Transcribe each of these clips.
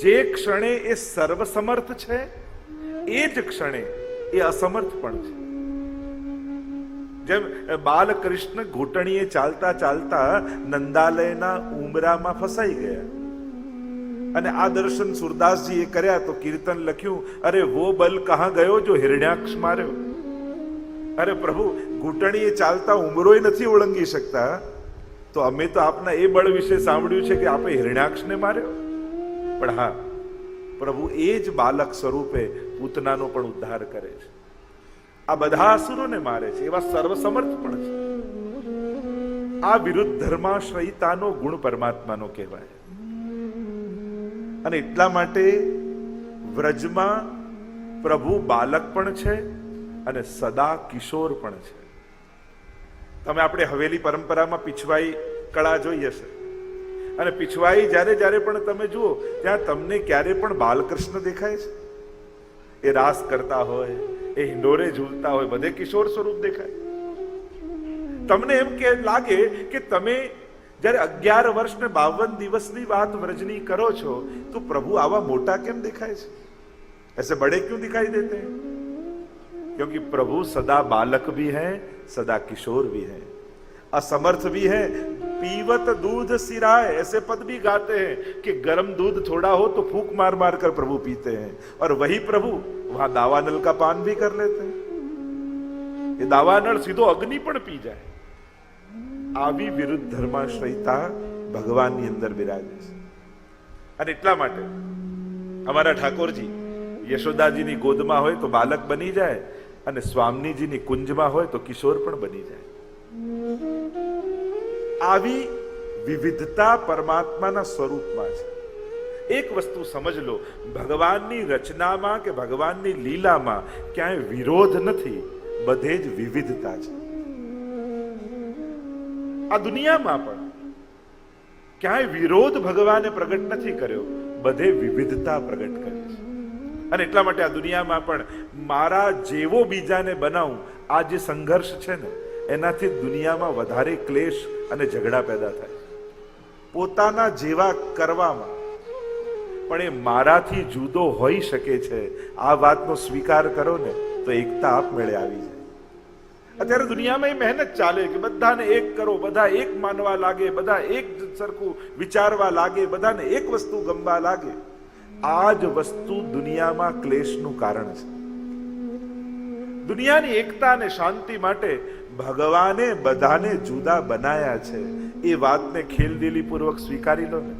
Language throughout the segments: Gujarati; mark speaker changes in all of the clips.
Speaker 1: જે ક્ષણે એ સર્વસમર્થ છે એ જ ક્ષણે એ અસમર્થ પણ છે. જેમ બાલકૃષ્ણ ઘૂંટણીએ ચાલતા ચાલતા નંદાલયના ઉમરામાં ફસાઈ ગયા અને આ દર્શન સુરદાસજીએ કર્યા તો કીર્તન લખ્યું, અરે વો બલ કહા ગયો જો હિરણ્યાક્ષ માર્યો. અરે પ્રભુ, ઘૂંટણીએ ચાલતા ઉમરોય નથી ઓળંગી શકતા, તો અમે તો આપના એ બળ વિશે સાંભળ્યું છે કે આપે હિરણ્યાક્ષને માર્યો. પણ હા, પ્રભુ એ જ બાલક સ્વરૂપે પૂતનાનો પણ ઉદ્ધાર કરે છે. આ બધા અસુરોને મારે છે, એવા સર્વસમર્થ પણ છે. આ વિરુદ્ધ ધર્માશ્રયિતાનો ગુણ પરમાત્માનો કહેવાય. અને એટલા માટે વ્રજમાં પ્રભુ બાલક પણ છે અને સદા કિશોર પણ છે. તમે આપણે હવેલી પરંપરામાં પીછવાઈ કળા જોઈ હશે, અને પીછવાઈ જ્યારે જ્યારે પણ તમે જુઓ ત્યાં તમને ક્યારે પણ બાલકૃષ્ણ દેખાય છે? એ રાસ કરતા હોય, એ હિંડોરે ઝૂલતા હોય, બધે કિશોર સ્વરૂપ દેખાય. તમને એમ કે લાગે કે તમે જ્યારે 11 વર્ષ ને 52 દિવસની વાત વ્રજની કરો છો તો પ્રભુ આવા મોટા કેમ દેખાય છે? ऐसे बड़े क्यों दिखाई देते हैं? क्योंकि प्रभु सदा बालक भी है, सदा किशोर भी है, असमर्थ भी है. पीवत दूध सिराय, ऐसे पद भी गाते हैं कि गर्म दूध थोड़ा हो तो फूंक मार मार कर प्रभु पीते हैं, और वही प्रभु वहां दावानल का पान भी कर लेते हैं. ये दावानल सीधो अग्नि पण पी जाए. આવી વિરુદ્ધ ધર્માશ્રયતા ભગવાનની અંદર બિરાજે છે. અને એટલા માટે અમારા ઠાકોરજી યશોદાજીની ગોદમાં હોય તો બાલક બની જાય, અને સ્વામીજીની કુંજમાં હોય તો કિશોર પણ બની જાય. આવી વિવિધતા પરમાત્માના સ્વરૂપમાં છે. એક વસ્તુ સમજ લો, ભગવાનની રચનામાં કે ભગવાનની લીલામાં ક્યાંય વિરોધ નથી, બધે જ વિવિધતા છે. આ દુનિયામાં પણ ક્યાંય વિરોધ ભગવાને પ્રગટ નથી કર્યો, બધે વિવિધતા પ્રગટ કરી છે. અને એટલા માટે આ દુનિયામાં પણ મારા જેવો બીજાને બનાવું, આ જે સંઘર્ષ છે ને, એનાથી દુનિયામાં વધારે ક્લેશ અને ઝઘડા પેદા થાય. પોતાના જેવા કરવામાં પણ એ મારાથી જુદો હોઈ શકે છે, આ વાતનો સ્વીકાર કરો ને તો એકતા આપમેળે આવી જાય. અત્યારે દુનિયામાં એ મહેનત ચાલે કે બધાને એક કરો, બધા એક માનવા લાગે, બધા એક સરખું વિચારવા લાગે, બધાને એક વસ્તુ ગમવા લાગે. આ જ વસ્તુ દુનિયામાં ક્લેશનું કારણ છે. દુનિયાની એકતા અને શાંતિ માટે ભગવાને બધાને જુદા બનાયા છે. એ વાતને ખેલદિલી પૂર્વક સ્વીકારી લો ને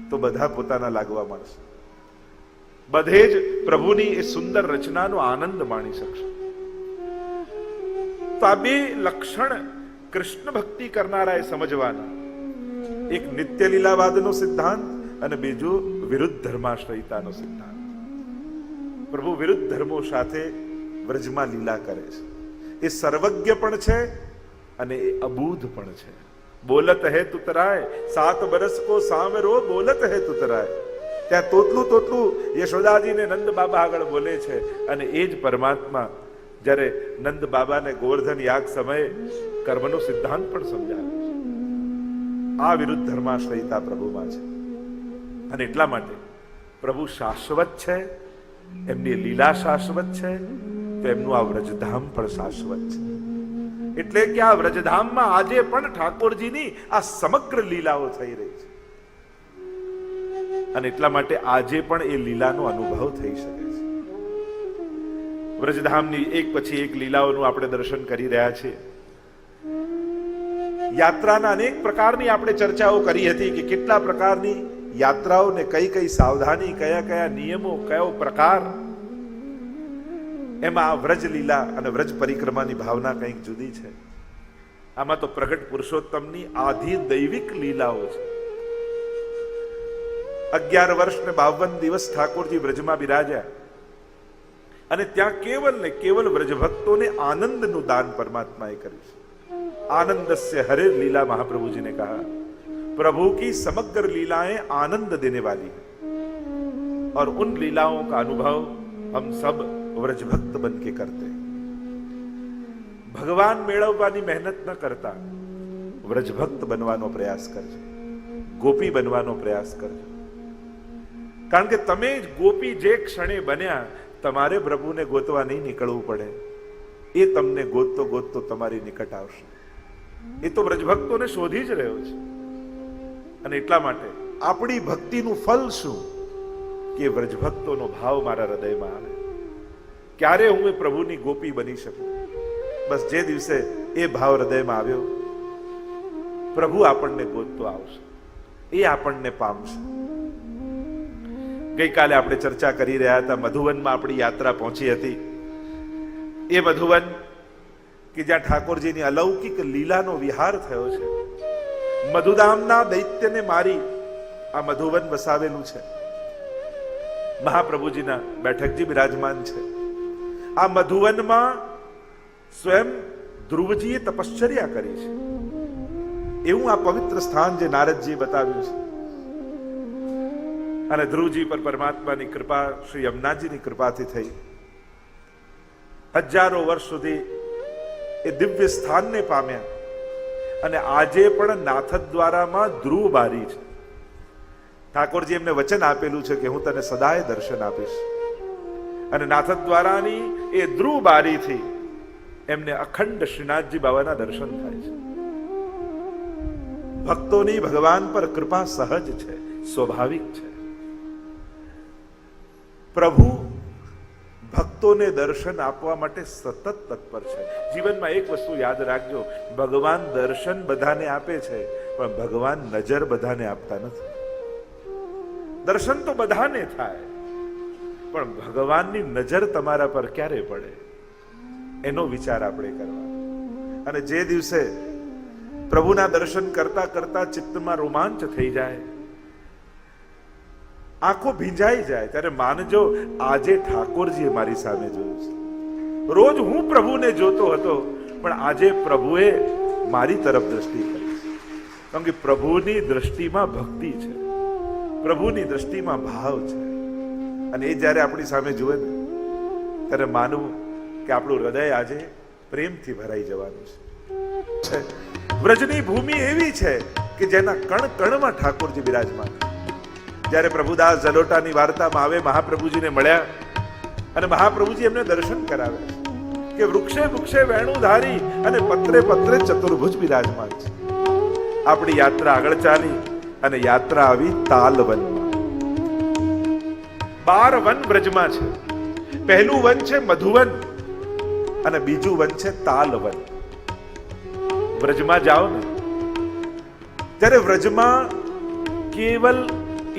Speaker 1: તો બધા પોતાના લાગવા મળશે. બધે જ પ્રભુની એ સુંદર રચનાનો આનંદ માણી શકશે. તો આ બે લક્ષણ કૃષ્ણ ભક્તિ કરનારાએ સમજવાના. એક નિત્ય લીલાવાદનો સિદ્ધાંત અને બીજું વિરુદ્ધ ધર્માશ્રયતાનો સિદ્ધાંત. પ્રભુ વિરુદ્ધ ધર્મો સાથે વ્રજમાં લીલા કરે છે. એ સર્વજ્ઞ પણ છે અને એ અબૂધ પણ છે. બોલત હે તુતરાય, 7 બરસ કો સામરો બોલત હે તુતરાય. ત્યાં તોતલું યશોદાજીને નંદ બાબા આગળ બોલે છે, અને એ જ પરમાત્મા જ્યારે નંદ બાબાને ગોવર્ધન યાગ સમયે કર્મનો સિદ્ધાંત પણ સમજાવે છે. આ વિરુદ્ધ ધર્માશ્રયતા પ્રભુમાં છે. અને એટલા માટે પ્રભુ શાશ્વત છે, એમની લીલા શાશ્વત છે, તો એમનું આ વ્રજધામ પણ શાશ્વત છે. એટલે કે આ વ્રજધામમાં આજે પણ ઠાકોરજીની આ સમગ્ર લીલાઓ થઈ રહી છે. અને એટલા માટે આજે પણ એ લીલાનો અનુભવ થઈ શકે છે. વ્રજધામની એક પછી એક લીલાઓનું આપણે દર્શન કરી રહ્યા છીએ. યાત્રાના અનેક પ્રકારની આપણે ચર્ચાઓ કરી હતી કે કેટલા પ્રકારની યાત્રાઓને કઈ કઈ સાવધાની, કયા કયા નિયમો, કયો પ્રકાર. એમાં વ્રજ લીલા અને વ્રજ પરિક્રમાની ભાવના કંઈક જુદી છે. આમાં તો પ્રગટ પુરુષોત્તમની આધિ દૈવિક લીલાઓ છે. 11 વર્ષ ને 52 દિવસ ઠાકોરજી વ્રજમાં બિરાજ્યા, અને ત્યાં કેવલ ને કેવલ વ્રજભક્તોને આનંદનું દાન પરમાત્માએ કર્યું છે. आनंदस्य हरे लीला महाप्रभु जी ने कहा, प्रभु की समग्र लीलाएं आनंद देने वाली है, और उन लीलाओं का अनुभव हम सब व्रजभक्त बन के करते हैं. भगवान मेळवવાની મહેનત ન કરતા વ્રજભક્ત બનવાનો પ્રયાસ કરજો, ગોપી બનવાનો પ્રયાસ કરજો. કારણ કે તમે જ ગોપી જે ક્ષણે બન્યા, તમારે પ્રભુને ગોતવા નહીં નીકળવું પડે, એ તમને ગોતતો ગોતતો તમારી નિકટ આવશે. એ તો વ્રજભક્તોને શોધી જ રહ્યો છે. અને એટલા માટે આપણી ભક્તિનું ફલ શું? કે વ્રજભક્તોનો ભાવ મારા હૃદયમાં આવે. ક્યારે હું એ પ્રભુની ગોપી બની શકું? બસ જે દિવસે એ ભાવ હૃદયમાં આવ્યો, પ્રભુ આપણને ગોતતો આવશે, એ આપણને પામશે. ગઈકાલે આપણે ચર્ચા કરી રહ્યા હતા, મધુવનમાં આપણી યાત્રા પહોંચી હતી. એ મધુવન કે જ્યાં ઠાકોરજીની અલૌકિક લીલાનો વિહાર થયો છે. મધુદામના દૈત્યને મારી આ મધુવન વસાવેલું છે. મહાપ્રભુજીના બેઠકજી બિરાજમાન છે. આ મધુવનમાં સ્વયં ધ્રુવજીએ તપશ્ચર્યા કરી છે. એવું આ પવિત્ર સ્થાન જે નારદજીએ બતાવ્યું છે. અને ધ્રુવજી પર પરમાત્માની કૃપા, શ્રી યમુનાજીની કૃપાથી થઈ. હજારો વર્ષ સુધી એ દિવ્ય સ્થાનને પામ્યા. અને આજે પણ નાથદ્વારામાં ધ્રુવ બારી છે. ઠાકોરજી એમને વચન આપેલું છે કે હું તને સદાય દર્શન આપીશ. અને નાથદ્વારાની એ ધ્રુવ બારીથી એમને અખંડ શ્રીનાથજી બાબાના દર્શન થાય છે. ભક્તોની ભગવાન પર કૃપા સહજ છે, સ્વાભાવિક છે. પ્રભુ ભક્તોને દર્શન આપવા માટે સતત તત્પર છે. જીવનમાં એક વસ્તુ યાદ રાખજો, ભગવાન દર્શન બધાને આપે છે, પણ ભગવાન નજર બધાને આપતા નથી. દર્શન તો બધાને થાય, પણ ભગવાનની નજર તમારા પર ક્યારે પડે એનો વિચાર આપણે કરવાનો. અને જે દિવસે પ્રભુના દર્શન કરતા કરતા ચિત્તમાં રોમાંચ થઈ જાય, આંખો ભીંજાઈ જાય, ત્યારે માનજો આજે ઠાકોરજીએ મારી સામે જોયું છે. રોજ હું પ્રભુને જોતો હતો, પણ આજે પ્રભુએ મારી તરફ દ્રષ્ટિ કરી છે. કારણ કે પ્રભુની દ્રષ્ટિમાં ભક્તિ છે, પ્રભુની દ્રષ્ટિમાં ભાવ છે. અને એ જ્યારે આપણી સામે જુએ ને, ત્યારે માનવું કે આપણું હૃદય આજે પ્રેમથી ભરાઈ જવાનું છે. વ્રજની ભૂમિ એવી છે કે જેના કણ કણમાં ઠાકોરજી બિરાજમાન. જ્યારે પ્રભુદાસ જલોટાની વાર્તામાં આવે, મહાપ્રભુજીને મળ્યા અને મહાપ્રભુજી એમને દર્શન કરાવે કે વૃક્ષે વૃક્ષે વેણું ધારી અને પત્રે પત્રે ચતુર્ભુજ બિરાજમાન છે. આપણી યાત્રા આગળ ચાલી અને યાત્રા આવી તાલવનમાં. 12 વન બ્રજમાં છે. પહેલું વન છે મધુવન અને બીજું વન છે તાલવન. વ્રજમાં જાઓ ને, ત્યારે વ્રજમાં કેવલ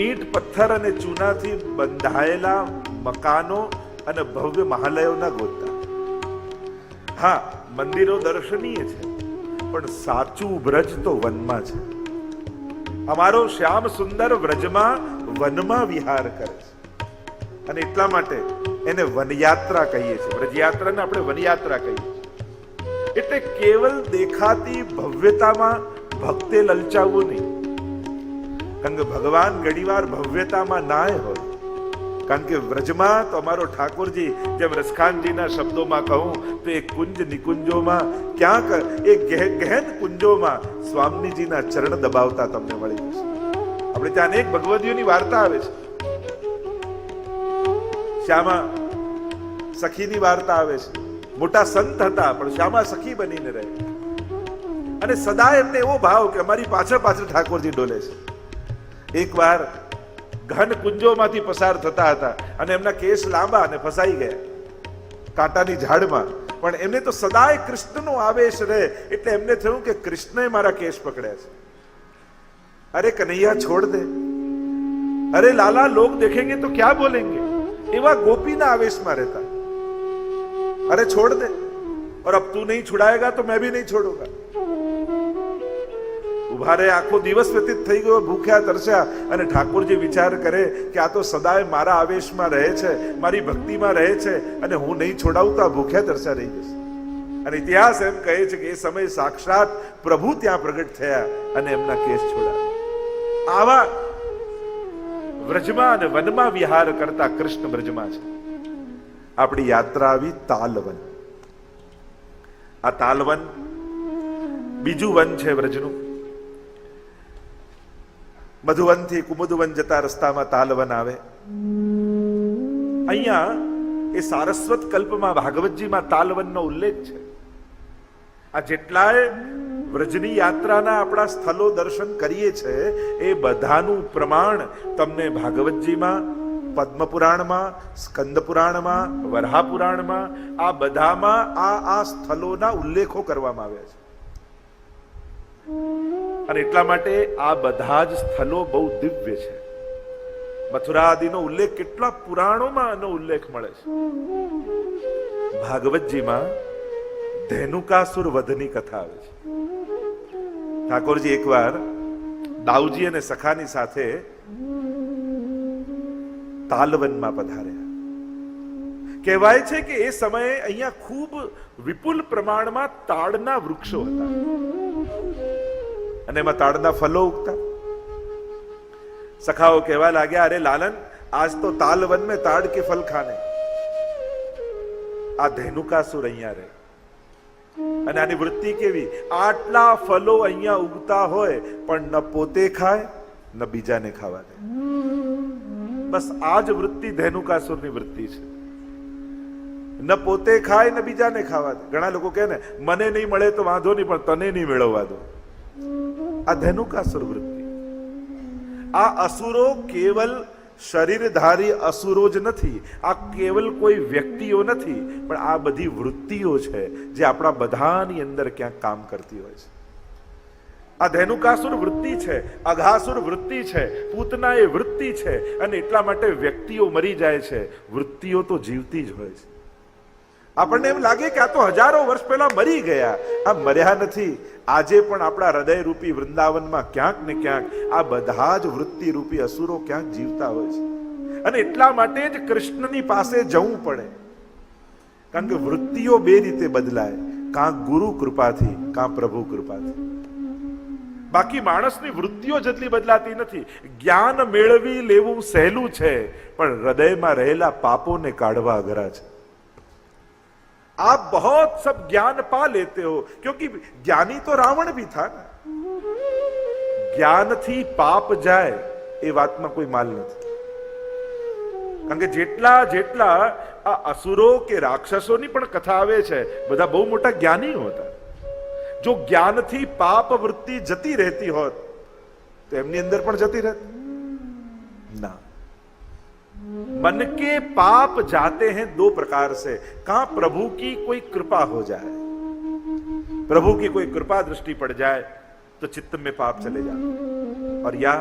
Speaker 1: ઈંટ પથ્થર અને ચૂનાથી બંધાયેલા મકાનો અને ભવ્ય મહાલયોના ગોતા. હા, મંદિરો દર્શનીય છે, પણ સાચું વ્રજ તો વનમાં છે. અમારો શ્યામ સુંદર વ્રજમાં વનમાં વિહાર કરે છે. અને એટલા માટે એને વનયાત્રા કહીએ છીએ. વ્રજયાત્રાને આપણે વનયાત્રા કહીએ છીએ. એટલે કેવલ દેખાતી ભવ્યતામાં ભક્તે લલચાવવું નહીં. કારણ કે ભગવાન ઘણીવાર ભવ્યતામાં નાય હોય. કારણ કે વ્રજમાં તો અમારો ઠાકોરજી, જેમ રસખાનજીના શબ્દોમાં કહું તો એ કુંજ નિકુંજોમાં ક્યાંક એ ગહેન કુંજોમાં સ્વામીજીના ચરણ દબાવતા તમને મળી જશે. આપણે ત્યાં અનેક ભગવદીઓની વાર્તા આવે છે. શ્યામા સખીની વાર્તા આવે છે. મોટા સંત હતા, પણ શ્યામા સખી બનીને રહે. અને સદા એમને એવો ભાવ કે અમારી પાછળ પાછળ ઠાકોરજી ડોલે છે. એકવાર ઘન કુંજોમાંથી પસાર થતા હતા અને એમના કેસ લાંબા અને ફસાઈ ગયા કાંટાની ઝાડમાં. પણ એમને તો સદાય કૃષ્ણનો આવેશ રહે, એટલે એમને થયું કે કૃષ્ણએ મારા કેસ પકડ્યા છે. અરે કનૈયા છોડ દે, અરે લાલા લોગ દેખેંગે તો ક્યા બોલેંગે, એવા ગોપીના આવેશમાં રહેતા. અરે છોડ દે, और अब तू नहीं छुड़ाएगा तो मैं भी नहीं छोड़ूंगा. ઉભા રહે, આખો દિવસ વ્યતીત થઈ ગયો, ભૂખ્યા તરસ્યા, અને ઠાકોરજી વિચાર કરે કે આ તો સદાય મારા આવેશમાં રહે છે, મારી ભક્તિમાં રહે છે, અને હું નહીં છોડાવું તો આ ભૂખ્યા તરસ્યા રહી જશે. અને ઇતિહાસ એમ કહે છે કે એ સમયે સાક્ષાત પ્રભુ ત્યાં પ્રગટ થયા અને એમના કેસ છોડાવ્યા. આવા વ્રજમાં અને વનમાં વિહાર કરતા કૃષ્ણ વ્રજમાં છે. આપણી યાત્રા આવી તાલવન. આ તાલવન બીજું વન છે વ્રજનું. મધુવનથી કુમુદવન જતા રસ્તામાં તાલવન આવે. અહીંયા એ સારસ્વત કલ્પમાં ભાગવતજીમાં તાલવનનો ઉલ્લેખ છે. આ જેટલાય વ્રજની યાત્રાના આપણા સ્થળો દર્શન કરીએ છે એ બધાનું પ્રમાણ તમને ભાગવતજીમાં, પદ્મ પુરાણમાં, સ્કંદ પુરાણમાં, વરાહ પુરાણમાં, આ બધામાં આ સ્થળોના ઉલ્લેખો કરવામાં આવ્યા છે. અને એટલા માટે આ બધા જ સ્થળો બહુ દિવ્ય છે. મથુરા આદિનો ઉલ્લેખ કેટલા પુરાણોમાં આનો ઉલ્લેખ મળે છે. ભાગવતજીમાં ધેનુકાસુર વધની કથા આવે છે. ઠાકોરજી એકવાર દાઉજી અને સખાની સાથે તાલવનમાં પધાર્યા. કહેવાય છે કે એ સમયે અહીંયા ખૂબ વિપુલ પ્રમાણમાં તાડના વૃક્ષો હતા અને એમાં તાડના ફલો ઉગતા. સખાઓ કહેવા લાગ્યા, અરે લાલન, આજ તો તાલવન में ताड़ के फल खाने. આ ધેનુકાસુર અહીંયા રહે અને આની વૃત્તિ કેવી, આટલા ફલો અહીંયા ઉગતા હોય પણ ન પોતે ખાય ન બીજાને ખાવા દે. બસ આ જ વૃત્તિ ધેનુકાસુરની વૃત્તિ છે. ન પોતે ખાય ને બીજાને ખાવા દે. ઘણા લોકો કહે ને, મને નહીં મળે તો વાંધો નહીં પણ તને નહીં મેળવવા દો. આ ધેનુકાસુર વૃત્તિ. આ અસુરો કેવલ શરીરધારી અસુરો જ નથી, આ કેવલ કોઈ વ્યક્તિઓ નથી, પણ આ બધી વૃત્તિઓ છે જે આપણા બધાની અંદર ક્યાંક કામ કરતી હોય છે. આ ધેનુકાસુર વૃત્તિ છે, અઘાસુર વૃત્તિ છે, પૂતના એ વૃત્તિ છે. અને એટલા માટે વ્યક્તિઓ મરી જાય છે, વૃત્તિઓ તો જીવતી જ હોય છે. આપણને એમ લાગે કે આ તો હજારો વર્ષ પહેલા મરી ગયા. આ મર્યા નથી. આજે પણ આપણા હૃદય રૂપી વૃંદાવનમાં ક્યાંક ને ક્યાંક આ બધા જ વૃત્તિ રૂપી અસુરો ક્યાંક જીવતા હોય છે. અને એટલા માટે જ કૃષ્ણની પાસે જવું પડે. કારણ કે વૃત્તિઓ બે રીતે બદલાય, કાં ગુરુ કૃપાથી, કાં પ્રભુ કૃપાથી. બાકી માણસની વૃત્તિઓ જેટલી બદલાતી નથી. જ્ઞાન મેળવી લેવું સહેલું છે, પણ હૃદયમાં રહેલા પાપોને કાઢવા અઘરા છે. आप बहुत सब ज्ञान पा लेते हो, क्योंकि ज्ञानी तो रावण भी था ना. ज्ञान थी पाप जाए એ વાતમાં કોઈ માલ નથી. કારણ કે જેટલા જેટલા આ અસુરો કે રાક્ષસોની પણ કથા આવે છે, બધા બહુ મોટા જ્ઞાનીઓ હતા. જો જ્ઞાનથી પાપ વૃત્તિ જતી રહેતી હોત તો એમની અંદર પણ જતી રહેત ના. मन के पाप जाते हैं दो प्रकार से. कहां प्रभु की कोई कृपा हो जाए, प्रभु की कोई कृपा दृष्टि पड़ जाए तो चित्त में पाप चले जाते, और या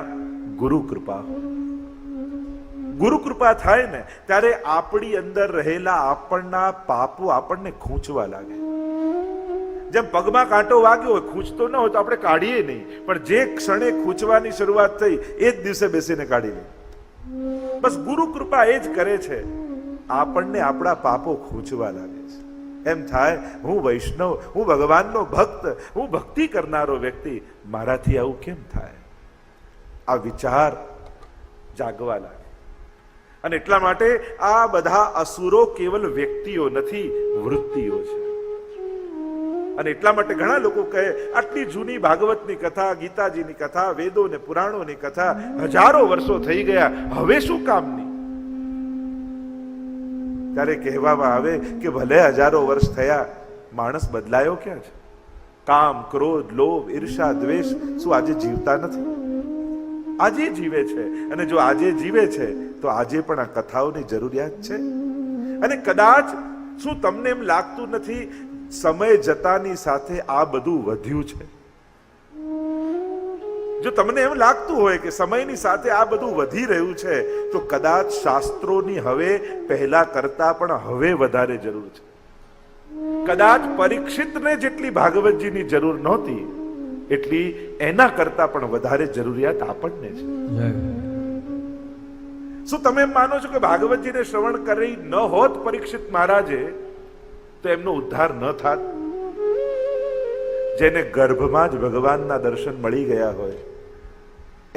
Speaker 1: गुरु कृपा हो. गुरु कृपा થાય ને ત્યારે આપણી અંદર રહેલા આપણના પાપો આપણને ખૂંચવા લાગે. જેમ પગમાં કાંટો વાગ્યો હોય, ખૂંચતો ન હોય તો આપણે કાઢીએ નહીં, પણ જે ક્ષણે ખૂંચવાની શરૂઆત થઈ એ જ દિવસે બેસીને કાઢી લે. બસ ગુરુ કૃપા એ જ કરે છે, આપણને આપણા પાપો ખૂંચવા લાગે છે. એમ થાય, હું વૈષ્ણવ, હું ભગવાનનો ભક્ત, હું ભક્તિ કરનારો વ્યક્તિ, મારાથી આવું કેમ થાય? આ વિચાર જાગવા લાગે. અને એટલા માટે આ બધા અસુરો કેવલ વ્યક્તિઓ નથી, વૃત્તિઓ છે. અને એટલા માટે ઘણા લોકો કહે, આટલી જૂની ભાગવતની કથા, ગીતાજીની કથા, વેદો ને પુરાણોની કથા હજારો વર્ષો થઈ ગયા, હવે શું કામની? ત્યારે કહેવામાં આવે કે ભલે હજારો વર્ષ થયા, માણસ બદલાયો ક્યાં છે? કામ, ક્રોધ, લોભ, ઈર્ષા, દ્વેષ શું આજે જીવતા નથી? આજે જીવે છે. અને જો આજે જીવે છે તો આજે પણ આ કથાઓની જરૂરિયાત છે. અને કદાચ શું તમને એમ લાગતું નથી, સમય જતાની સાથે આ બધું વધ્યું છે? જો તમને એમ લાગતું હોય કે સમયની સાથે આ બધું વધી રહ્યું છે, તો કદાચ શાસ્ત્રોની હવે પહેલા કરતા પણ હવે વધારે જરૂર છે. કદાચ પરીક્ષિતને જેટલી ભાગવતજીની જરૂર નહોતી, એટલી એના કરતા પણ વધારે જરૂરિયાત આપણને છે. શું તમે એમ માનો છો કે ભાગવતજીને શ્રવણ કરી ન હોત પરીક્ષિત મહારાજે તો એમનો ઉદ્ધાર ન થાત? જેને ગર્ભમાં જ ભગવાનના દર્શન મળી ગયા હોય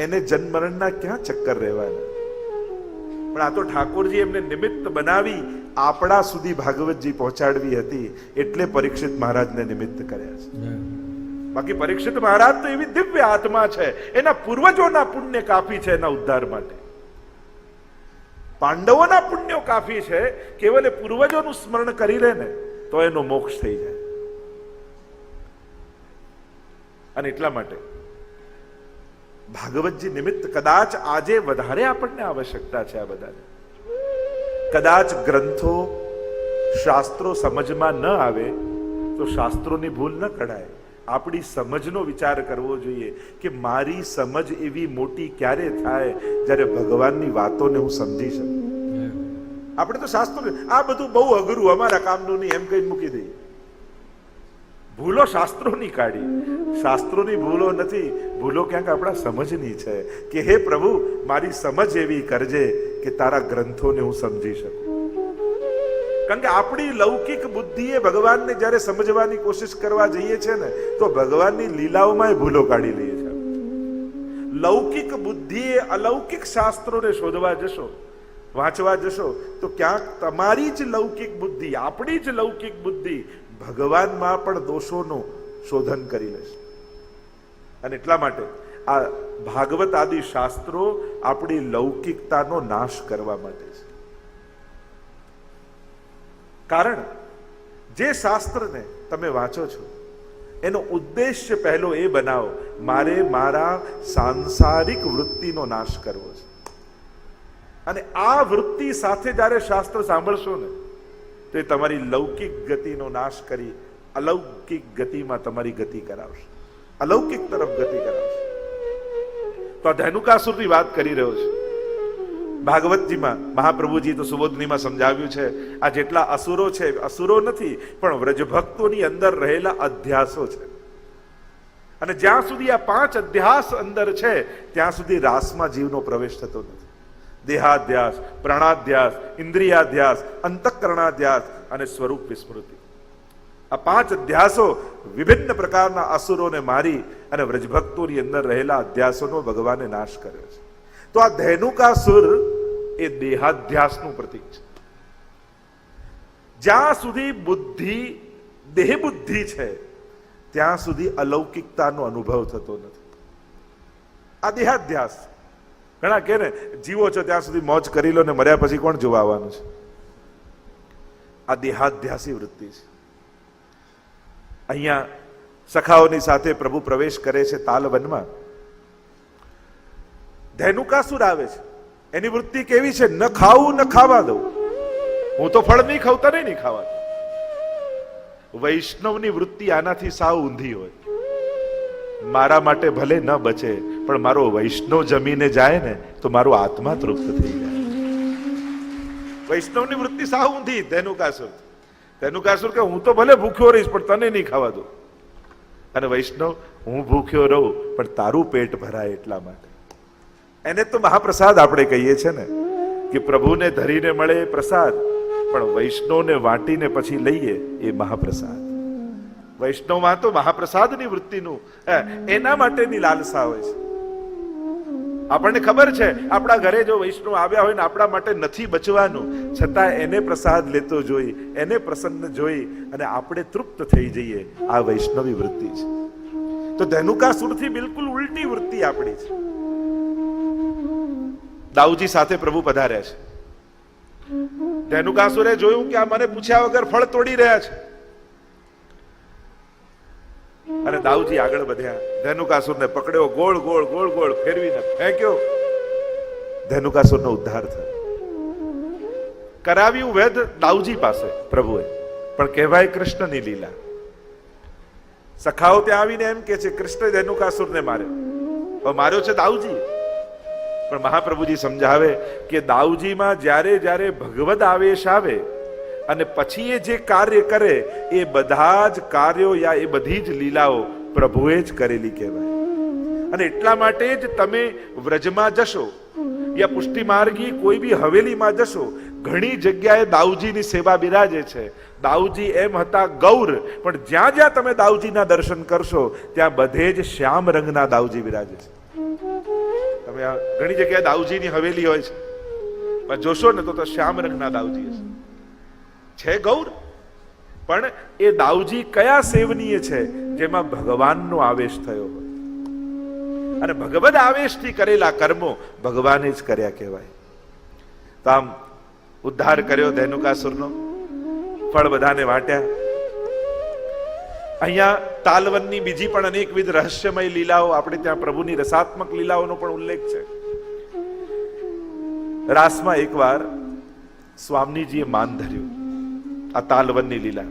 Speaker 1: એને જન્મ મરણના ક્યાં ચક્કર રહેવાના? પણ આ તો ઠાકોરજી એમને નિમિત્ત બનાવી આપણા સુધી ભાગવતજી પહોંચાડવી હતી, એટલે પરીક્ષિત મહારાજને નિમિત્ત કર્યા છે. બાકી પરીક્ષિત મહારાજ તો એવી દિવ્ય આત્મા છે, એના પૂર્વજોના પુણ્ય કાફી છે એના ઉદ્ધાર માટે. પાંડવોના પુણ્યો કાફી છે, કેવલ એ પૂર્વજોનું સ્મરણ કરી લે ને તો એનો મોક્ષ થઈ જાય. અને એટલા માટે ભાગવતજી નિમિત્ત કદાચ આજે વધારે આપણને આવશ્યકતા છે. આ બધાને કદાચ ગ્રંથો શાસ્ત્રો સમજમાં ન આવે તો શાસ્ત્રોની ભૂલ ન કઢાય. આપણી સમજનો વિચાર કરવો જોઈએ કે મારી સમજ એવી મોટી ક્યારે થાય જ્યારે ભગવાનની વાતોને હું સમજી શકું. આપણે તો શાસ્ત્રો આ બધું બહુ અઘરું, અમારા કામનું નહીં એમ કઈ મૂકી દઈએ. ભૂલો શાસ્ત્રોની કાઢી, શાસ્ત્રોની ભૂલો નથી, ભૂલો ક્યાંક આપણા સમજની છે કે હે પ્રભુ મારી સમજ એવી કરજે કે તારા ગ્રંથોને હું સમજી શકું. કારણ કે આપણી લૌકિક બુદ્ધિએ ભગવાનને જ્યારે સમજવાની કોશિશ કરવા જઈએ છે ને તો ભગવાનની લીલાઓમાં ભૂલો કાઢી લઈએ છે. લૌકિક બુદ્ધિએ અલૌકિક શાસ્ત્રોને શોધવા જશો, વાંચવા જશો તો ક્યાંક તમારી જ લૌકિક બુદ્ધિ, આપણી જ લૌકિક બુદ્ધિ ભગવાનમાં પણ દોષોનું શોધન કરી લેશે. અને એટલા માટે આ ભાગવત આદિ શાસ્ત્રો આપણી લૌકિકતાનો નાશ કરવા માટે છે. કારણ જે શાસ્ત્રને તમે વાંચો છો એનો ઉદ્દેશ્ય પહેલો એ બનાવો, મારે મારા સાંસારિક વૃત્તિનો નાશ કરવો છે. અને આ વૃત્તિ સાથે જ્યારે શાસ્ત્ર સાંભળશો ને તો એ તમારી લૌકિક ગતિનો નાશ કરી અલૌકિક ગતિમાં તમારી ગતિ કરાવશે, અલૌકિક તરફ ગતિ કરાવશે. તો આ ધેનુકાસુરની વાત કરી રહ્યો છે. ભાગવતજીમાં મહાપ્રભુજી તો સુબોધનીમાં સમજાવ્યું છે આ જેટલા અસુરો છે, અસુરો નથી પણ વ્રજભક્તોની અંદર રહેલા અધ્યાસો છે. અને જ્યાં સુધી આ 5 અધ્યાસ અંદર છે ત્યાં સુધી રાસમાં જીવનો પ્રવેશ થતો નથી. દેહાધ્યાસ, પ્રાણાધ્યાસ, ઇન્દ્રિયાધ્યાસ, અંતઃકરણાધ્યાસ અને સ્વરૂપ વિસ્મૃતિ. આ 5 અધ્યાસો વિભિન્ન પ્રકારના અસુરોને મારી અને વ્રજભક્તોની અંદર રહેલા અધ્યાસોનો ભગવાને નાશ કર્યો છે. તો આ ધેનુકાસુર એ દેહાધ્યાસનું પ્રતીક છે. જ્યાં સુધી બુદ્ધિ દેહ બુદ્ધિ છે ત્યાં સુધી અલૌકિકતાનો અનુભવ થતો નથી. આ દેહાધ્યાસ. ઘણા કે ને જીવો છો ત્યાં સુધી મોજ કરી લો ને મર્યા પછી કોણ જોવા આવવાનું છે. આ દેહાધ્યાસી વૃત્તિ છે. અહીંયા સખાઓની સાથે પ્રભુ પ્રવેશ કરે છે તાલવનમાં. ધેનુકાસુર આવે છે. એની વૃત્તિ કેવી છે? ન ખાવું ન ખાવા દઉં, હું તો ફળ નહીં ખાઉં તને નહીં ખાવા દઉં. વૈષ્ણવની વૃત્તિ આનાથી સાવ ઊંધી હોય. મારા માટે ભલે ન બચે પણ મારો વૈષ્ણવ જમીને જાય ને તો મારો આત્મા તૃપ્ત થઈ જાય. વૈષ્ણવની વૃત્તિ સાવ ઊંધી. ધેનુકાસુર કે હું તો ભલે ભૂખ્યો રહીશ પણ તને નહીં ખાવા દઉં. અને વૈષ્ણવ હું ભૂખ્યો રહું પણ તારું પેટ ભરાય એટલા માટે. એને તો મહાપ્રસાદ આપણે કહીએ છીએ ને કે પ્રભુને ધરીને મળે એ પ્રસાદ, પણ વૈષ્ણવને વાટીને પછી લઈએ એ મહાપ્રસાદ. વૈષ્ણવમાં તો મહાપ્રસાદની વૃત્તિનું એના માટેની લાલસા હોય છે. આપણને ખબર છે આપણા ઘરે જો વૈષ્ણવ આવ્યા હોય ને આપણા માટે નથી બચવાનું, છતાં એને પ્રસાદ લેતો જોઈ, એને પ્રસન્ન જોઈ અને આપણે તૃપ્ત થઈ જઈએ. આ વૈષ્ણવી વૃત્તિ છે. તો ધેનુકાસુરથી બિલકુલ ઉલટી વૃત્તિ આપણી છે. દાઉજી સાથે પ્રભુ પધાર્યા છે. ધેનુકાસુરે જોયું કે આ મને પૂછ્યા વગર ફળ તોડી રહ્યા છે અને દાઉજી આગળ વધ્યા. ધેનુકાસુરને પકડ્યો, ગોળ ગોળ ગોળ ગોળ ફેરવીને ફેંક્યો. ધેનુકાસુરનો ઉદ્ધાર થયો. કરાવ્યું વેદ દાઉજી પાસે પ્રભુએ, પણ કહેવાય કૃષ્ણની લીલા. સખાઓ ત્યાં આવીને એમ કે છે કૃષ્ણ ધેનુકાસુરને માર્યો. માર્યો છે દાઉજી. પણ મહાપ્રભુજી સમજાવે કે દાઉજીમાં જ્યારે જ્યારે ભગવદ આવેશ આવે અને પછી એ જે કાર્ય કરે એ બધા જ કાર્યો યા એ બધી જ લીલાઓ પ્રભુએ જ કરેલી કહેવાય. અને એટલા માટે જ તમે વ્રજમાં જશો યા પુષ્ટિ માર્ગી કોઈ બી હવેલીમાં જશો, ઘણી જગ્યાએ દાઉજીની સેવા બિરાજે છે. દાઉજી એમ હતા ગૌર, પણ જ્યાં જ્યાં તમે દાઉજીના દર્શન કરશો ત્યાં બધે જ શ્યામ રંગના દાઉજી બિરાજે છે. તમે ઘણી જગ્યાએ દાઉજીની હવેલી હોય છે પણ જોશો ને તો શ્યામ રંગના દાઉજી છે ગૌર. પણ એ દાઉજી કયા સેવનીય છે? જેમાં ભગવાનનો આવેશ થયો હોય. અને ભગવદ આવેશથી કરેલા કર્મો ભગવાને જ કર્યા કહેવાય. તો આમ ઉદ્ધાર કર્યો ધેનુકાસુરનો, ફળ બધાને વાટ્યા. અહીંયા તાલવનની બીજી પણ અનેકવિધ રહસ્યમય લીલાઓ, આપણે ત્યાં પ્રભુની રસાત્મક લીલાઓનો પણ ઉલ્લેખ છે. રાસમાં એકવાર સ્વામીજીએ માન ધર્યું, આ તાલવનની લીલા.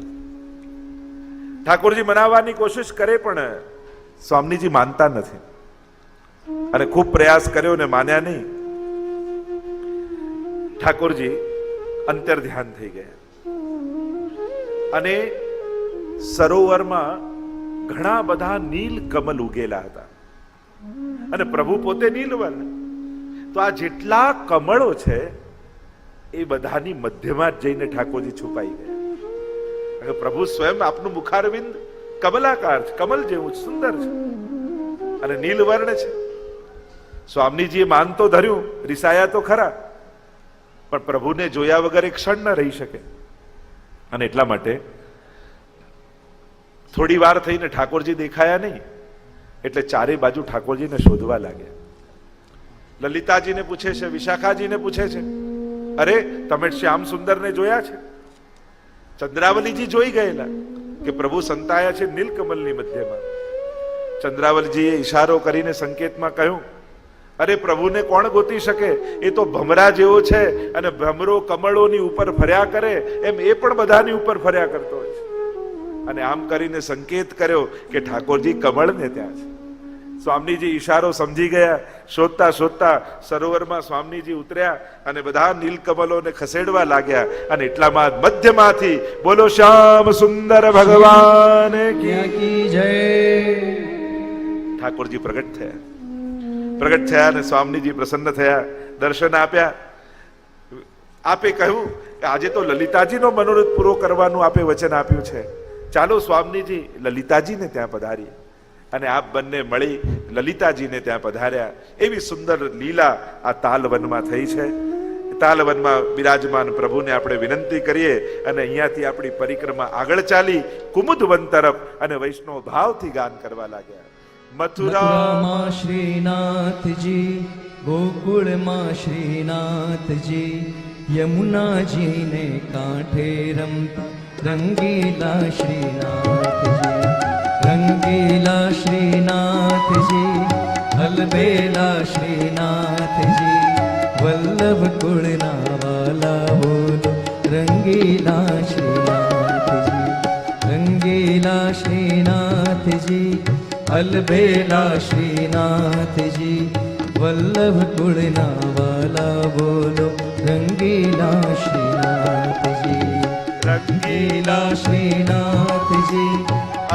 Speaker 1: ઠાકોરજી મનાવવાની કોશિશ કરે પણ સ્વામીજી માનતા નથી, અને ખૂબ પ્રયાસ કર્યો ને માન્યા નહીં. ઠાકોરજી અંતર ધ્યાન થઈ ગયા, અને સરોવરમાં ઘણા બધા નીલ કમલ ઉગેલા હતા, અને પ્રભુ પોતે નીલવર્ણ. તો આ જેટલા કમળો છે એ બધાની મધ્યમાં જ જઈને ઠાકોરજી છુપાઈ ગયા. પ્રભુ સ્વયં આપનું મુખારવિંદ કમલાકાર છે, કમલ જેવું સુંદર છે, અને નીલવર્ણ છે. સ્વામીજીએ માન તો ધર્યું, રિસાયા તો ખરા, પણ પ્રભુને જોયા વગર એક ક્ષણ ન રહી શકે. અને એટલા માટે થોડી વાર થઈને ઠાકોરજી દેખાયા નહીં, એટલે ચારે બાજુ ઠાકોરજીને શોધવા લાગ્યા. લલિતાજીને પૂછે છે, વિશાખાજીને પૂછે છે, અરે તમે શ્યામ સુંદરને જોયા છે? ચંદ્રાવલીજી જોઈ ગયેલા કે પ્રભુ સંતાયા છે નીલકમલની મધ્યમાં. ચંદ્રાવલીજીએ ઈશારો કરીને સંકેતમાં કહ્યું, અરે પ્રભુને કોણ ગોતી શકે? એ તો ભમરા જેવો છે, અને ભમરો કમળોની ઉપર ફર્યા કરે એમ એ પણ બધાની ઉપર ફર્યા કરતો હોય છે. અને આમ કરીને સંકેત કર્યો કે ઠાકોરજી કમળને ત્યાં છે. સ્વામીજી ઈશારો સમજી ગયા. શોધતા શોધતા સરોવરમાં સ્વામીજી ઉતર્યા અને બધા નીલકમલોને ખસેડવા લાગ્યા. અને એટલામાં મધ્યમાંથી બોલો શ્યામ સુંદર ભગવાન કી જય, ઠાકોરજી પ્રગટ થયા અને સ્વામીજી પ્રસન્ન થયા, દર્શન આપ્યા. આપે કહ્યું કે આજે તો લલિતાજીનો મનોરથ પૂરો કરવાનું આપે વચન આપ્યું છે, ચાલો સ્વામીજી લલિતાજીને ત્યાં પધારીએ. અને આપ બંને મળી લલિતાજીને ત્યાં પધાર્યા. એવી સુંદર લીલા આ તાલવનમાં થઈ છે. તાલવનમાં બિરાજમાન પ્રભુને આપણે વિનંતી કરીએ અને અહીંયાથી આપણી પરિક્રમા આગળ ચાલી કુમુદવન તરફ, અને વૈષ્ણવ ભાવથી ગાન કરવા લાગ્યા.
Speaker 2: મથુરામાં શ્રીનાથજી, ગોકુળમાં શ્રીનાથજી, યમુનાજીને કાંઠે રમતા રંગીલા શ્રીનાથજી, રંગીલા શ્રીનાથજી, અલબેલા શ્રીનાથજી, વલ્લભ કુળના વાલા બોલો રંગીલા શ્રીનાથજી, રંગીલા શ્રીનાથજી, અલબેલા શ્રીનાથજી, વલ્લભ કુળના વાલા બોલો રંગીલા શ્રીનાથજી, રંગીલા શ્રીનાથજી,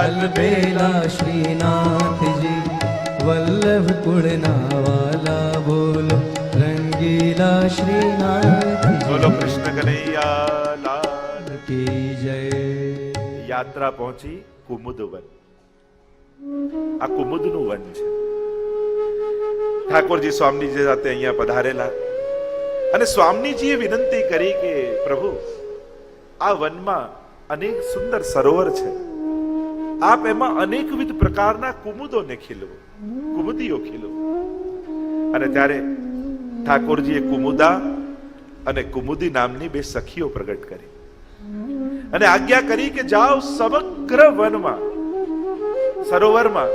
Speaker 2: અલબેલા શ્રીનાથજી, વલ્લભ કુળના વાલા બોલો રંગીલા શ્રીનાથજી.
Speaker 1: બોલો કૃષ્ણ કનૈયા લાલ
Speaker 2: કી જય.
Speaker 1: યાત્રા પહોંચી કુમુદવન. આ કુમુદનું વન છે. ઠાકોરજી સ્વામીજી સાથે અહીંયા પધારેલા, અને સ્વામીજીએ વિનંતી કરી કે પ્રભુ આ વનમાં અનેક સુંદર સરોવર છે, આપ એમાં અનેકવિધ પ્રકારના કુમુદોને ખીલવો, કુમુદીઓ ખીલવો. અને ત્યારે ઠાકોરજીએ કુમુદા અને કુમુદી નામની બે સખીઓ પ્રગટ કરી અને આજ્ઞા કરી કે જાઓ સમગ્ર વનમાં, સરોવરમાં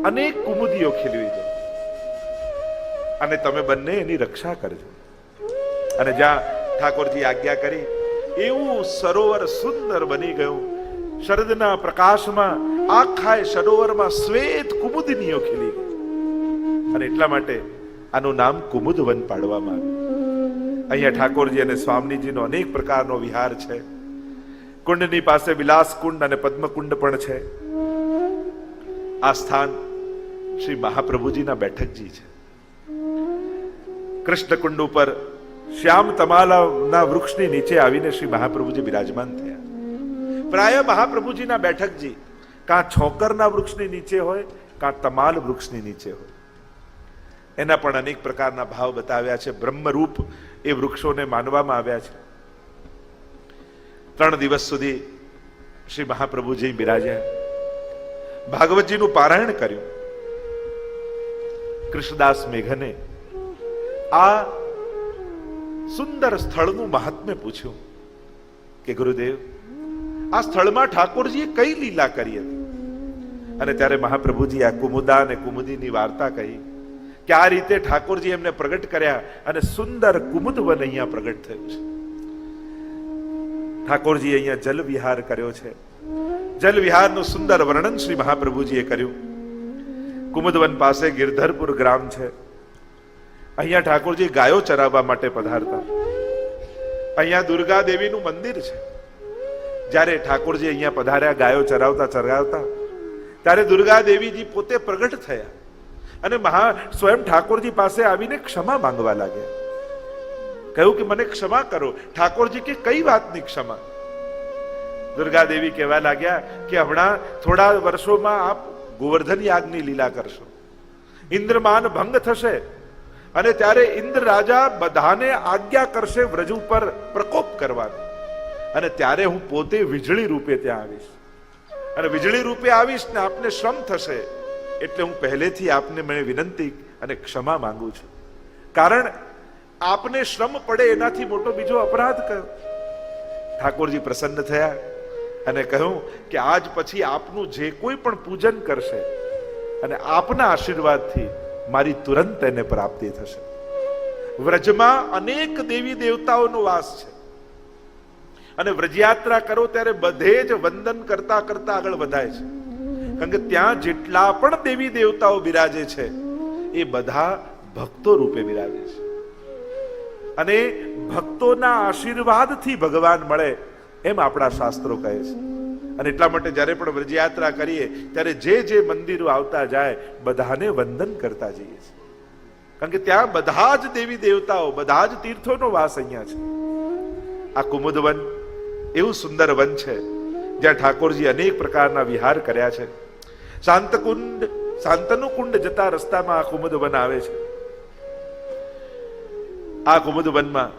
Speaker 1: અનેક કુમુદીઓ ખીલવી દો, અને તમે બંને એની રક્ષા કરજો. અને જ્યાં ઠાકોરજી આજ્ઞા કરી એવું સરોવર સુંદર બની ગયું. શરદના પ્રકાશમાં આખા સરોવરમાં શ્વેત કુમુદનીઓ ખીલી ગઈ, અને એટલા માટે આનું નામ કુમુદવન પાડવામાં આવ્યું. અહીંયા ઠાકોરજી અને સ્વામીજીનો અનેક પ્રકારનો વિહાર છે. કુંડની પાસે વિલાસ કુંડ અને પદ્મકુંડ પણ છે. આ સ્થાન શ્રી મહાપ્રભુજીના બેઠકજી છે. કૃષ્ણકુંડ ઉપર શ્યામ તમાલાના વૃક્ષની નીચે આવીને શ્રી મહાપ્રભુજી બિરાજમાન થયા. પ્રાય મહાપ્રભુજીના બેઠકજી કાં છોકરના વૃક્ષની નીચે હોય કાં તમાલ વૃક્ષની નીચે હોય. એના પણ અનેક પ્રકારના ભાવ બતાવ્યા છે. બ્રહ્મરૂપ એ વૃક્ષોને માનવામાં આવ્યા છે. 3 દિવસ સુધી શ્રી મહાપ્રભુજી બિરાજ્યા, ભાગવતજીનું પારાયણ કર્યું. કૃષ્ણદાસ મેઘને આ સુંદર સ્થળનું મહાત્મ્ય પૂછ્યું કે ગુરુદેવ, આ સ્થળમાં ઠાકોરજીએ કઈ લીલા કરી હતી? અને ત્યારે મહાપ્રભુજી આ કુમુદા અને કુમુદીની વાર્તા કહી કે આ રીતે ઠાકોરજી એમને પ્રગટ કર્યા અને સુંદર કુમુદ વન અહીંયા પ્રગટ થયું છે. ઠાકોરજી અહીંયા જલ વિહાર કર્યો છે. જલ વિહારનું સુંદર વર્ણન શ્રી મહાપ્રભુજીએ કર્યું. કુમુદવન પાસે ગિરધરપુર ગ્રામ છે. અહીંયા ઠાકોરજી ગાયો ચરાવવા માટે પધારતા. અહીંયા દુર્ગા દેવીનું મંદિર છે. જ્યારે ઠાકોરજી અહીંયા પધાર્યા ગાયો ચરાવતા ચરાવતા ત્યારે દુર્ગા દેવીજી પોતે પ્રગટ થયા અને સ્વયં ઠાકોરજી પાસે આવીને ક્ષમા માંગવા લાગ્યા. કહ્યું કે મને ક્ષમા કરો. ઠાકોરજી કે કઈ વાતની ક્ષમા? દુર્ગા દેવી કહેવા લાગ્યા કે હમણાં થોડા વર્ષોમાં આપ ગોવર્ધન યાગની લીલા કરશો, ઇન્દ્રમાન ભંગ થશે અને ત્યારે ઇન્દ્ર રાજા બધાને આજ્ઞા કરશે વ્રજ ઉપર પ્રકોપ કરવાનો, અને ત્યારે હું પોતે વીજળી રૂપે ત્યાં આવીશ અને વીજળી રૂપે આવીશ ને આપને શ્રમ થશે. એટલે હું પહેલેથી આપને મને વિનંતી અને ક્ષમા માંગુ છું, કારણ આપને શ્રમ પડે એનાથી મોટો બીજો અપરાધ કયો? ઠાકોરજી પ્રસન્ન થયા અને કહ્યું કે આજ પછી આપનું જે કોઈ પણ પૂજન કરશે અને આપના આશીર્વાદથી મારી તુરંત એને પ્રાપ્તિ થશે. વ્રજમાં અનેક દેવી દેવતાઓનો વાસ છે અને વ્રજયાત્રા કરો ત્યારે બધે જ વંદન કરતા કરતા આગળ વધાય છે, કારણ કે ત્યાં જેટલા પણ દેવી દેવતાઓ બિરાજે છે એ બધા ભક્તો રૂપે બિરાજે છે અને ભક્તોના આશીર્વાદથી ભગવાન મળે એમ આપણા શાસ્ત્રો કહે છે. અને એટલા માટે જ્યારે પણ વ્રજયાત્રા કરીએ ત્યારે જે જે મંદિરો આવતા જાય બધાને વંદન કરતા જઈએ છીએ, કારણ કે ત્યાં બધા જ દેવી દેવતાઓ, બધા જ તીર્થોનો વાસ અહીંયા છે. આ કુમુદવન એવું સુંદર વન છે જ્યાં ઠાકોરજી અનેક પ્રકારના વિહાર કર્યા છે. શાંતનુ કુંડ જતા રસ્તામાં આ કુમુદવન આવે છે. આ કુમુદવનમાં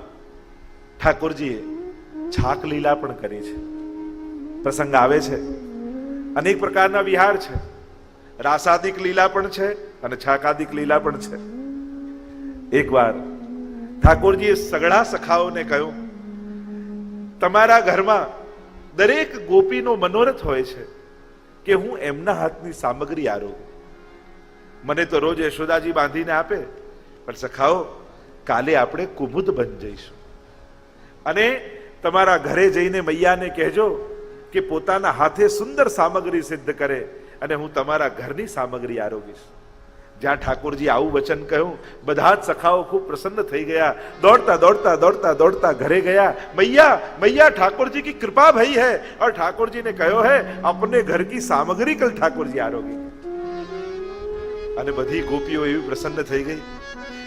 Speaker 1: ઠાકોરજીએ છાક લીલા પણ કરી છે. પ્રસંગ આવે છે, અનેક પ્રકારના વિહાર છે. રાસાદિક લીલા પણ છે અને છાકાદિક લીલા પણ છે. એકવાર ઠાકોરજીએ સગડા સખાઓને કહ્યું, તમારા ઘરમાં દરેક ગોપીનો મનોરથ હોય છે કે હું એમના હાથની સામગ્રી આરોગું. મને તો રોજ યશોદાજી બાંધીને આપે, પણ સખાઓ કાલે આપણે કુમુદ બન જઈશું અને તમારા ઘરે જઈને મૈયાને કહેજો કે પોતાના હાથે સુંદર સામગ્રી સિદ્ધ કરે અને હું તમારા ઘરની સામગ્રી આરોગીશ. જ્યાં ઠાકોરજી આવું વચન કહ્યું, બધા જ સખાઓ ખૂબ પ્રસન્ન થઈ ગયા. દોડતા દોડતા દોડતા દોડતા ઘરે ગયા. મૈયા મૈયા ઠાકોરજી की कृपा भई है और ठाकुर जी ने कहो है अपने घर की सामग्री कल ठाकुर जी आरोगी. અને બધી ગોપીઓ એવી પ્રસન્ન થઈ ગઈ,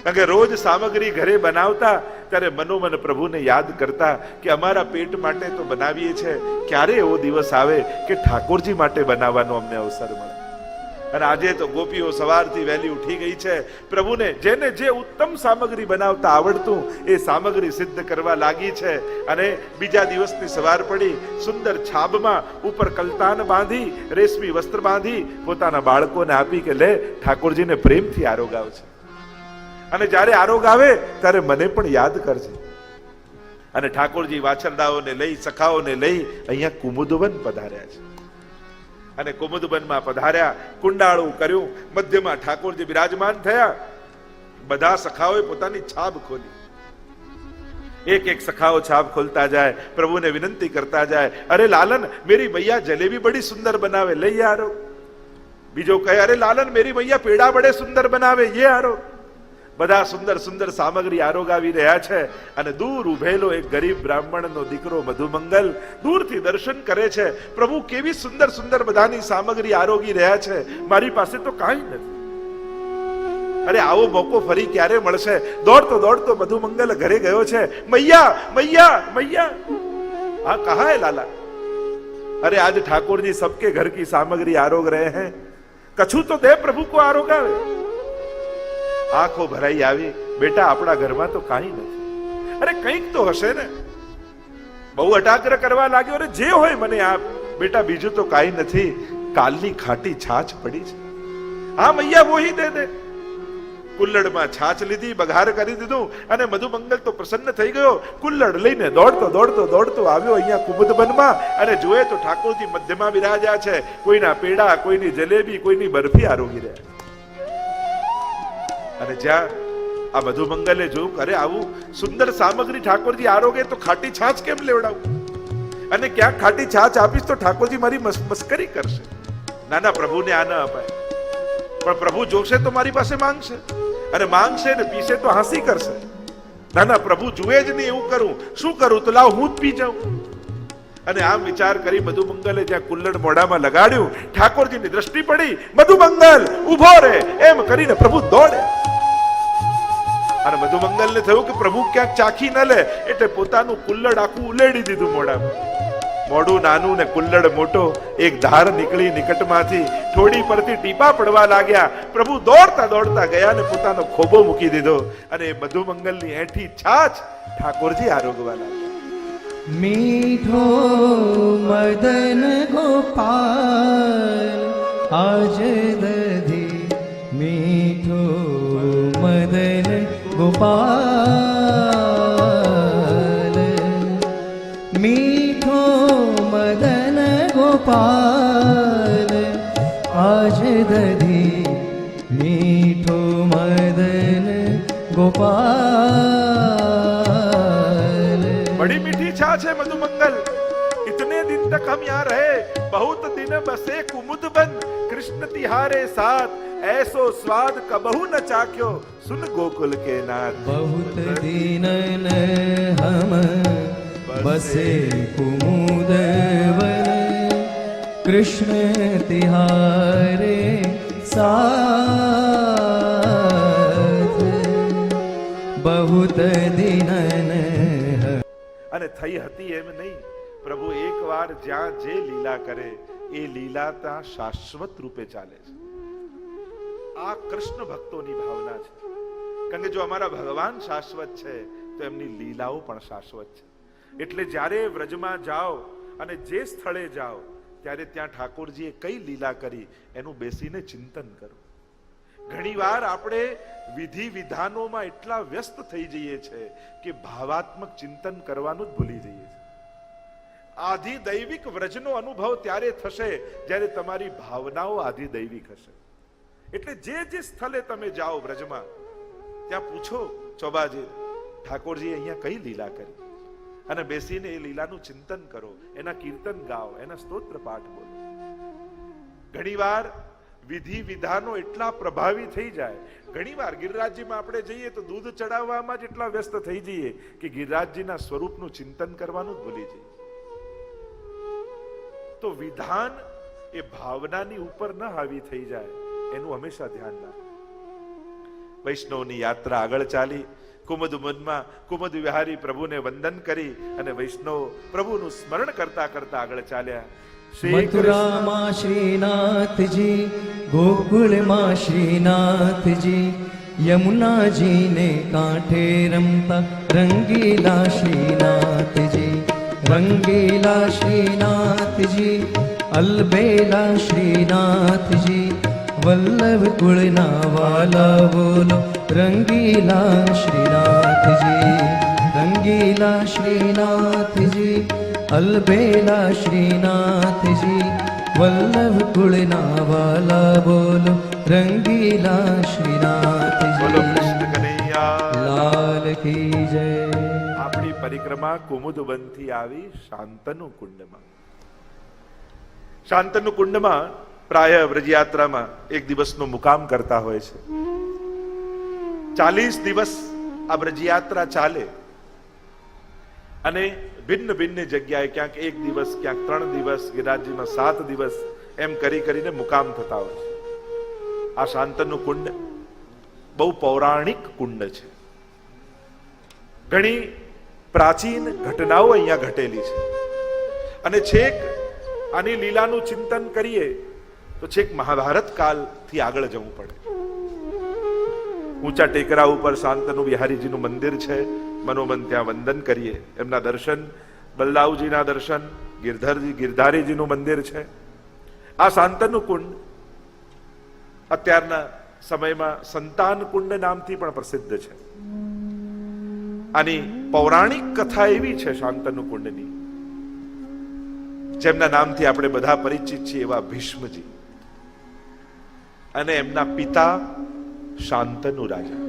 Speaker 1: કારણ કે રોજ સામગ્રી ઘરે બનાવતા ત્યારે મનોમન પ્રભુને યાદ કરતા કે અમારા પેટ માટે તો બનાવીએ છે, ક્યારે એવો દિવસ આવે કે ઠાકોરજી માટે બનાવવાનો અમને અવસર મળે. અને આજે તો ગોપીઓ સવારથી વહેલી ઉઠી ગઈ છે. પ્રભુને જેને જે ઉત્તમ સામગ્રી બનાવતા આવડતું એ સામગ્રી સિદ્ધ કરવા લાગી છે. અને બીજા દિવસની સવાર પડી, સુંદર છાબમાં ઉપર કલતાન બાંધી, રેશમી વસ્ત્ર બાંધી પોતાના બાળકોને આપી કે લે ઠાકોરજીને પ્રેમથી આરોગ આવશે અને જ્યારે આરોગ આવે ત્યારે મને પણ યાદ કરજે. અને ઠાકોરજી વાછરડાઓને લઈ, સખાઓને લઈ અહીંયા કુમુદવન પધાર્યા છે. અને કુમુદવનમાં પધાર્યા, કુંડાળું કર્યું, મધ્યમાં ઠાકોરજી બિરાજમાન થયા. બધા સખાઓએ પોતાની છાબ ખોલી. એક એક સખાઓ છાબ ખોલતા જાય, પ્રભુને વિનંતી કરતા જાય, અરે લાલન મેરી મૈયા જલેબી બડી સુંદર બનાવે, લઈ આરો. બીજો કહે, અરે લાલન મેરી મૈયા પેડા બડે સુંદર બનાવે, ये આરો. બધા સુંદર સુંદર સામગ્રી આરોગાવી રહ્યા છે. અને દૂર ઉભેલો એક ગરીબ બ્રાહ્મણનો દીકરો મધુમંગલ દૂરથી દર્શન કરે છે. પ્રભુ કેવી સુંદર સુંદર બધાની સામગ્રી આરોગી રહ્યા છે, મારી પાસે તો કાંઈ નથી. અરે આવો મોકો ફરી ક્યારે મળશે? દોડતો દોડતો મધુમંગલ ઘરે ગયો છે. મૈયા મૈયા મૈયા, હા કહા હે લાલા? અરે आज ठाकुर जी सबके घर की सामग्री आरोग रहे हैं, कछु तो दे प्रभु को आरोगावे. આંખો ભરાઈ આવી, બેટા આપણા ઘરમાં તો કાંઈ નથી. અરે કંઈક તો હશે ને. બહુ અટાગ્રહ કરવા લાગ્યો, અરે જે હોય મને આપ. બેટા બીજું તો કાંઈ નથી, કાલની ખાટી છાછ પડી છે. હા મૈયા વોહી દે દે. કુલ્લડમાં છાછ લીધી, બઘાર કરી દીધું અને મધુમંગલ તો પ્રસન્ન થઈ ગયો. કુલ્લડ લઈને દોડતો આવ્યો અહીંયા કુમુદવનમાં અને જોયે તો ઠાકોરજી મધ્યમાં બિરાજ્યા છે. કોઈના પેડા, કોઈની જલેબી, કોઈની બરફી આરોગી રહ્યા. અને જ્યાં આ મધુમંગલે જોયું, અરે આવું સુંદર સામગ્રી ઠાકોરજી આરોગે તો ખાટી છાછ કેમ લેવડાવું? અને ક્યાંક ખાટી છાછ આપીશ તો ઠાકોરજી મારી મસ્કરી કરશે. ના, પ્રભુને આ ન અપાય. પણ પ્રભુ જોશે તો મારી પાસે માંગશે, અને માંગશે ને પીશે તો હાંસી કરશે. ના, પ્રભુ જુએ જ નહીં એવું કરું, શું કરું? તો લાવ હું જ પી જાઉં. અને આમ વિચાર કરી મધુમંગલે જ્યાં કુલ્લડ મોઢામાં લગાડ્યું, ઠાકોરજીની દ્રષ્ટિ પડી, મધુમંગલ ઉભો રે એમ કરીને પ્રભુ દોડ્યા. અને મધુમંગલને થયું કે પ્રભુ ક્યાંક ચાખી ન લે, એટલે પોતાનું કુલ્લડ આખું ઉલેડી દીધું મોઢામાં. મોઢું નાનું ને કુલ્લડ મોટો, એક ધાર નીકળી નિકટમાંથી, થોડી પરથી ટીપા પડવા લાગ્યા. પ્રભુ દોડતા ગયા ને પોતાનો ખોબો મૂકી દીધો અને મધુમંગલની એઠી છાછ ઠાકોરજી આરોગવા લાગ્યા.
Speaker 2: મીઠો મદન ગોપાલ આજ દધી, મીઠો મદન ગોપાલ, મીઠો મદન ગોપાલ આજ દધી, મીઠો મદન गोपाल।
Speaker 1: बड़ी मीठी छाछ है मधुमंगल, इतने दिन तक हम यहाँ रहे, बहुत दिन बसे कुमुदवन, कृष्ण तिहारे साथ, ऐसो स्वाद कबहू न चाख्यो, सुन गोकुल के नाथ।
Speaker 2: बहुत दिन हम बसे कुमुदवन, कृष्ण तिहारे साथ, बहुत दिन
Speaker 1: અને થઈ હતી એમ નહીં, પ્રભુ એકવાર જ્યાં જે લીલા કરે એ લીલા ત્યાં શાશ્વત રૂપે ચાલે છે. આ કૃષ્ણ ભક્તોની ભાવના છે, કારણ કે જો અમારા ભગવાન શાશ્વત છે તો એમની લીલાઓ પણ શાશ્વત છે. એટલે જ્યારે વ્રજમાં જાઓ અને જે સ્થળે જાઓ ત્યારે ત્યાં ઠાકોરજીએ કઈ લીલા કરી એનું બેસીને ચિંતન કરો. ઘણીવાર આપણે વિધિ વિધાનોમાં એટલા વ્યસ્ત થઈ જઈએ છીએ કે ભાવાત્મક ચિંતન કરવાનું જ ભૂલી જઈએ છીએ. આધિદૈવિક વ્રજનો અનુભવ ત્યારે થશે જ્યારે તમારી ભાવનાઓ આધિદૈવિક હશે. એટલે જે જે સ્થળે તમે જાઓ વ્રજમાં, ત્યાં પૂછો ચોબાજી ઠાકોરજી અહીંયા કઈ લીલા કરી, અને બેસીને એ લીલાનું ચિંતન કરો, એના કીર્તન ગાઓ, એના સ્તોત્ર પાઠ બોલો. ઘણીવાર વિધિ વિધાનો એટલા પ્રભાવી થઈ જાય, ઘણીવાર ગિરિરાજજીમાં આપણે જઈએ તો દૂધ ચડાવવામાં જ એટલા વ્યસ્ત થઈ જઈએ કે ગિરિરાજજીના સ્વરૂપનું ચિંતન કરવાનું જ ભૂલી જઈએ. તો વિધાન એ ભાવનાની ઉપર ન હાવી થઈ જાય એનું હંમેશા ધ્યાન રાખો. વૈષ્ણવની યાત્રા આગળ ચાલી, કુમુદ વનમાં કુમુદ વિહારી પ્રભુને વંદન કરી અને વૈષ્ણવ પ્રભુનું સ્મરણ કરતા કરતા આગળ ચાલ્યા.
Speaker 2: મથુરામાં શ્રીનાથજી, ગોકુળમાં શ્રીનાથજી, યમુનાજીને કાંઠે રમતા રંગીલા શ્રીનાથજી, રંગીલા શ્રીનાથજી, અલબેલા શ્રીનાથજી, વલ્લભ કુળના વાલા બોલો રંગીલા શ્રીનાથજી, રંગીલા શ્રીનાથજી, અલબેલા શ્રીનાથજી, વલ્લભ કુળના વાલા બોલો રંગીલા શ્રીનાથજી,
Speaker 1: બોલો કૃષ્ણ કનૈયા
Speaker 2: લાલ કી જય.
Speaker 1: આપણી પરિક્રમા કુમુદ વનથી આવી શાંતનુ કુંડમાં. શાંતનુ કુંડમાં પ્રાય વ્રજયાત્રામાં એક દિવસનો મુકામ કરતા હોય છે. 40 દિવસ આ વ્રજયાત્રા ચાલે અને ભિન્ન ભિન્ન જગ્યાએ ક્યાંક 1 દિવસ, ક્યાંક 3 દિવસ, ગિરિરાજજીમાં 7 દિવસ એમ કરી કરીને મુકામ થતા હોય છે. આ શાંતનુ કુંડ બહુ પૌરાણિક કુંડ છે. ઘણી પ્રાચીન ઘટનાઓ અહીંયા ઘટેલી છે અને છેક આની લીલાનું ચિંતન કરીએ તો છેક મહાભારત કાળથી આગળ જવું પડે. ઊંચા ટેકરા ઉપર શાંતનુ બિહારીજીનું મંદિર છે. મનોમન ત્યાં વંદન કરીએ, એમના દર્શન, બલદાવજીના દર્શન, ગિરધારીજીનું મંદિર છે. આ શાંતનુ કુંડ અત્યારના સમયમાં સંતાન કુંડ નામથી પણ પ્રસિદ્ધ છે. આની પૌરાણિક કથા એવી છે શાંતનુ કુંડની, જેમના નામથી આપણે બધા પરિચિત છીએ એવા ભીષ્મજી અને એમના પિતા શાંતનુ રાજા.